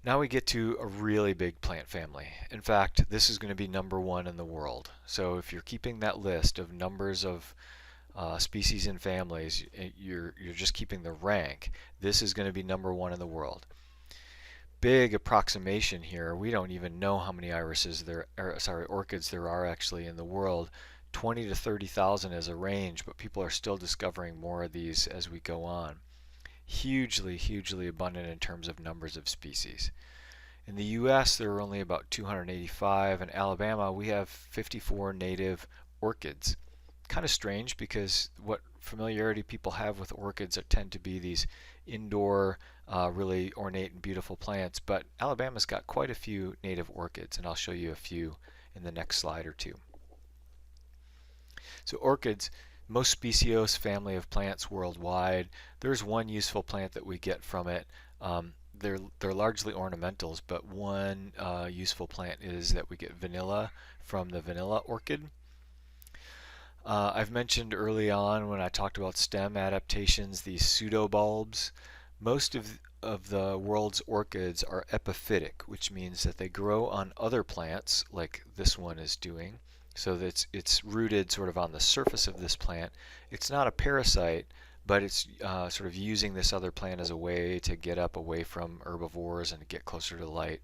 Now we get to a really big plant family. In fact, this is going to be number one in the world. So if you're keeping that list of numbers of species and families, you're just keeping the rank. This is going to be number one in the world. Big approximation here. We don't even know how many orchids there are actually in the world. 20 to 30,000 is a range, but people are still discovering more of these as we go on. Hugely, hugely abundant in terms of numbers of species. In the US, there are only about 285. In Alabama, we have 54 native orchids. Kind of strange because what familiarity people have with orchids tend to be these indoor, really ornate and beautiful plants, but Alabama's got quite a few native orchids, and I'll show you a few in the next slide or two. So orchids, most speciose family of plants worldwide. There's one useful plant that we get from it. They're largely ornamentals, but one useful plant is that we get vanilla from the vanilla orchid. I've mentioned early on when I talked about stem adaptations these pseudobulbs. Most of the world's orchids are epiphytic, which means that they grow on other plants like this one is doing. So that it's rooted sort of on the surface of this plant. It's not a parasite, but it's sort of using this other plant as a way to get up away from herbivores and get closer to light.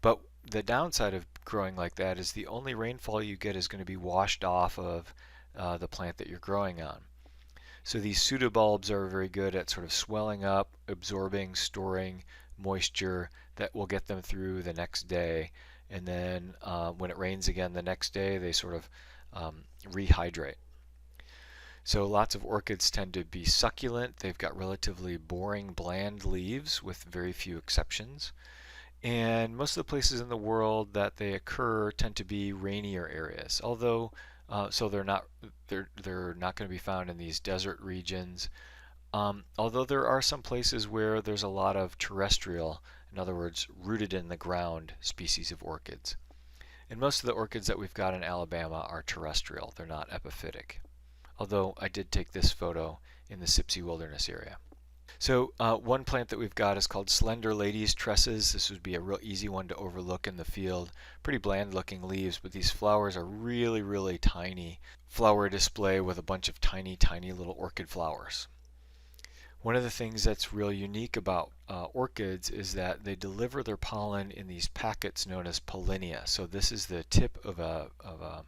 But the downside of growing like that is the only rainfall you get is going to be washed off of the plant that you're growing on. So these pseudobulbs are very good at sort of swelling up, absorbing, storing moisture that will get them through the next day. And then when it rains again the next day, they sort of rehydrate. So lots of orchids tend to be succulent. They've got relatively boring, bland leaves with very few exceptions. And most of the places in the world that they occur tend to be rainier areas. Although, so they're not going to be found in these desert regions. Although there are some places where there's a lot of terrestrial, in other words, rooted in the ground species of orchids. And most of the orchids that we've got in Alabama are terrestrial. They're not epiphytic. Although I did take this photo in the Sipsey Wilderness area. So one plant that we've got is called Slender Lady's Tresses. This would be a real easy one to overlook in the field. Pretty bland looking leaves, but these flowers are really, really tiny. Flower display with a bunch of tiny, tiny little orchid flowers. One of the things that's real unique about orchids is that they deliver their pollen in these packets known as pollinia. So this is the tip of a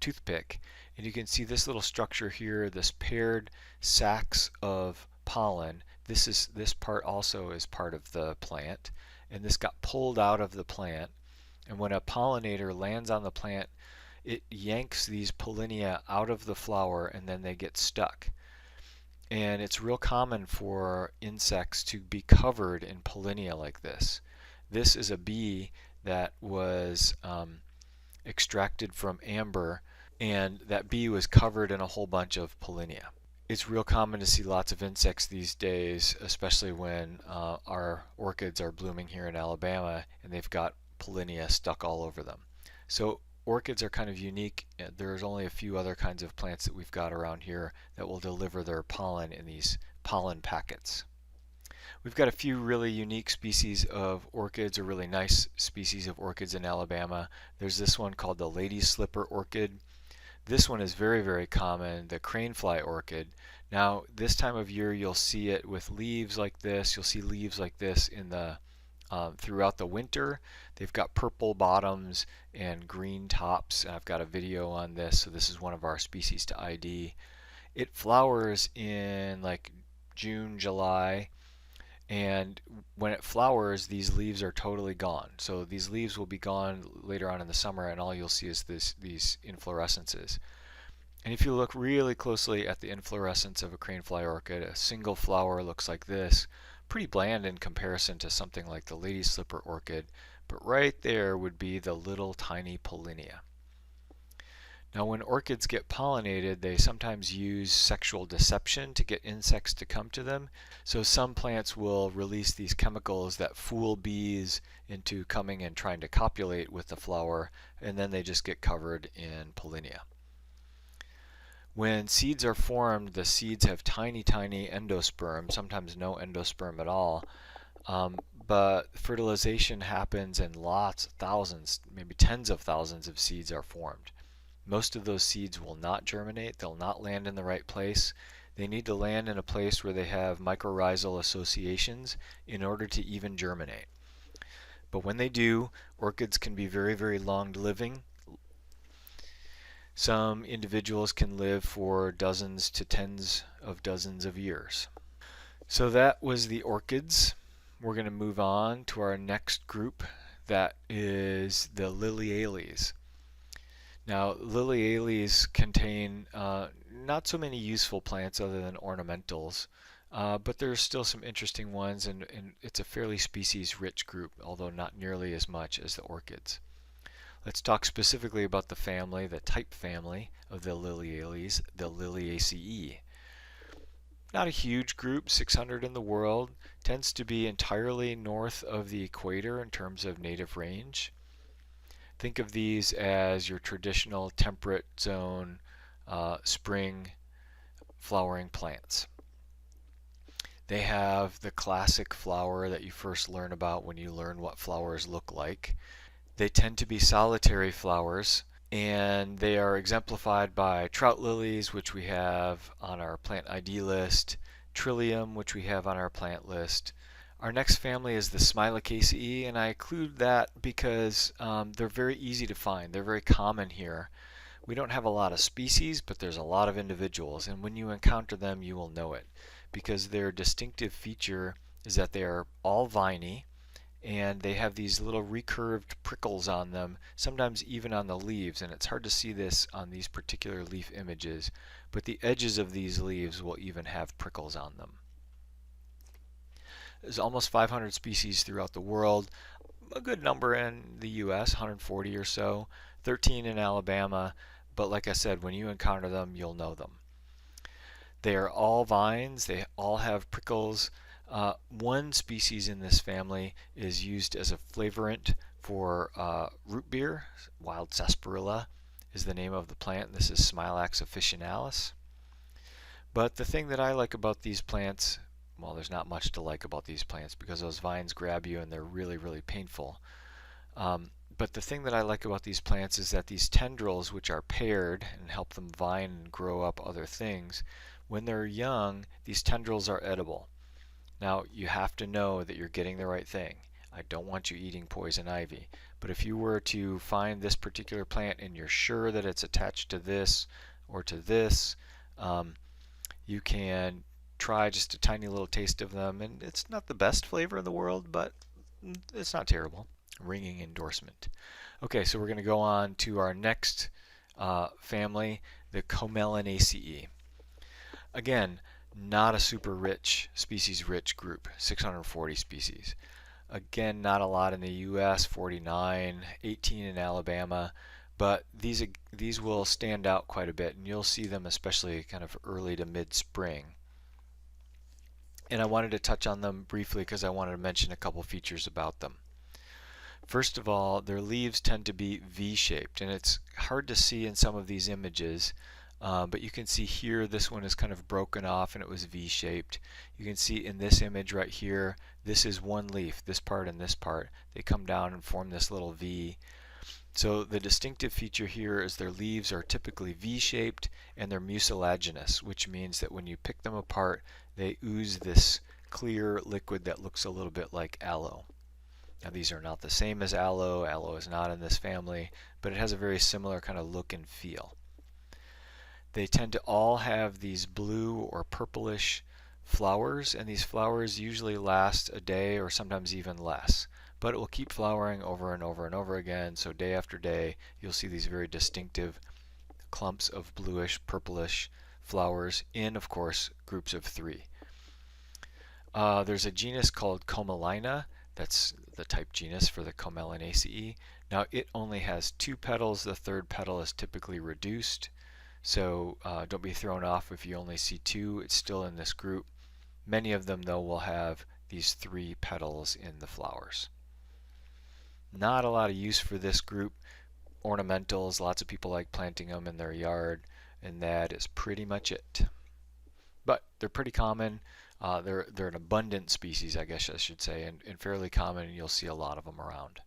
toothpick, and you can see this little structure here, this paired sacs of pollen. This part also is part of the plant, and this got pulled out of the plant, and when a pollinator lands on the plant, it yanks these pollinia out of the flower, and then they get stuck. And it's real common for insects to be covered in pollinia like this. This is a bee that was extracted from amber, and that bee was covered in a whole bunch of pollinia. It's real common to see lots of insects these days, especially when our orchids are blooming here in Alabama and they've got pollinia stuck all over them. So orchids are kind of unique. There's only a few other kinds of plants that we've got around here that will deliver their pollen in these pollen packets. We've got a few really unique species of orchids, or really nice species of orchids in Alabama. There's this one called the lady slipper orchid. This one is very, very common, the cranefly orchid. Now, this time of year you'll see it with leaves like this. You'll see leaves like this in the throughout the winter. They've got purple bottoms and green tops. I've got a video on this, so this is one of our species to ID. It flowers in like June, July, and when it flowers, these leaves are totally gone. So these leaves will be gone later on in the summer, and all you'll see is these inflorescences. And if you look really closely at the inflorescence of a cranefly orchid, a single flower looks like this. Pretty bland in comparison to something like the lady slipper orchid, but right there would be the little tiny pollinia. Now when orchids get pollinated, they sometimes use sexual deception to get insects to come to them. So some plants will release these chemicals that fool bees into coming and trying to copulate with the flower, and then they just get covered in pollinia. When seeds are formed, the seeds have tiny, tiny endosperm, sometimes no endosperm at all. but fertilization happens and lots, thousands, maybe tens of thousands of seeds are formed. Most of those seeds will not germinate. They'll not land in the right place. They need to land in a place where they have mycorrhizal associations in order to even germinate. But when they do, orchids can be very, very long living. Some individuals can live for dozens to tens of dozens of years. So that was the orchids. We're going to move on to our next group, that is the liliales. Now, liliales contain not so many useful plants other than ornamentals, but there's still some interesting ones, and it's a fairly species-rich group, although not nearly as much as the orchids. Let's talk specifically about the family, the type family of the liliales, the Liliaceae. Not a huge group, 600 in the world, tends to be entirely north of the equator in terms of native range. Think of these as your traditional temperate zone spring flowering plants. They have the classic flower that you first learn about when you learn what flowers look like. They tend to be solitary flowers, and they are exemplified by trout lilies, which we have on our plant ID list, trillium, which we have on our plant list. Our next family is the Smilocaceae, and I include that because they're very easy to find. They're very common here. We don't have a lot of species, but there's a lot of individuals, and when you encounter them, you will know it, because their distinctive feature is that they are all viney, and they have these little recurved prickles on them, sometimes even on the leaves, and it's hard to see this on these particular leaf images, but the edges of these leaves will even have prickles on them. There's almost 500 species throughout the world, a good number in the US, 140 or so, 13 in Alabama, but like I said, when you encounter them, you'll know them. They are all vines, they all have prickles. One species in this family is used as a flavorant for root beer. Wild sarsaparilla is the name of the plant. This is Smilax officinalis. But the thing that I like about these plants, well, there's not much to like about these plants because those vines grab you and they're really, really painful. But the thing that I like about these plants is that these tendrils, which are paired and help them vine and grow up other things, when they're young, these tendrils are edible. Now, you have to know that you're getting the right thing. I don't want you eating poison ivy. But if you were to find this particular plant and you're sure that it's attached to this or to this, you can try just a tiny little taste of them. And it's not the best flavor in the world, but it's not terrible. Ringing endorsement. Okay, so we're going to go on to our next family, the Commelinaceae. Again, not a super rich, species-rich group, 640 species. Again, not a lot in the US, 49, 18 in Alabama, but these will stand out quite a bit, and you'll see them especially kind of early to mid-spring. And I wanted to touch on them briefly because I wanted to mention a couple features about them. First of all, their leaves tend to be V-shaped, and it's hard to see in some of these images. But you can see here this one is kind of broken off and it was V-shaped. You can see in this image right here, this is one leaf, this part and this part. They come down and form this little V. So the distinctive feature here is their leaves are typically V-shaped and they're mucilaginous, which means that when you pick them apart, they ooze this clear liquid that looks a little bit like aloe. Now these are not the same as aloe. Aloe is not in this family, but it has a very similar kind of look and feel. They tend to all have these blue or purplish flowers, and these flowers usually last a day or sometimes even less. But it will keep flowering over and over and over again, so day after day you'll see these very distinctive clumps of bluish, purplish flowers in, of course, groups of 3. There's a genus called Commelina, that's the type genus for the Commelinaceae. Now it only has 2 petals, the 3rd petal is typically reduced. So don't be thrown off if you only see 2. It's still in this group. Many of them, though, will have these 3 petals in the flowers. Not a lot of use for this group. Ornamentals, lots of people like planting them in their yard, and that is pretty much it. But they're pretty common. They're an abundant species, I guess I should say, and fairly common, and you'll see a lot of them around.